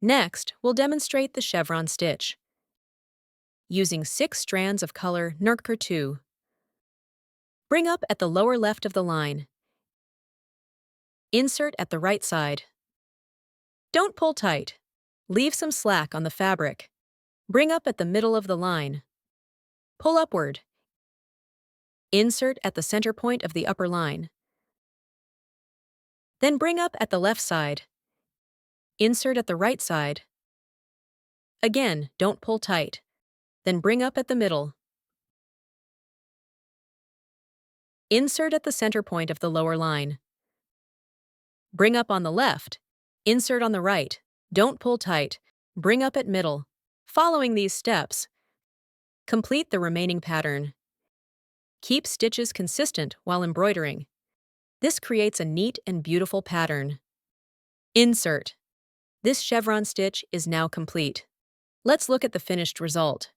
Next, we'll demonstrate the chevron stitch. Using 6 strands of color Nurkar 2. Bring up at the lower left of the line. Insert at the right side. Don't pull tight. Leave some slack on the fabric. Bring up at the middle of the line. Pull upward. Insert at the center point of the upper line. Then bring up at the left side. Insert at the right side. Again, don't pull tight. Then bring up at the middle. Insert at the center point of the lower line. Bring up on the left. Insert on the right. Don't pull tight. Bring up at middle. Following these steps, complete the remaining pattern. Keep stitches consistent while embroidering. This creates a neat and beautiful pattern. Insert. This chevron stitch is now complete. Let's look at the finished result.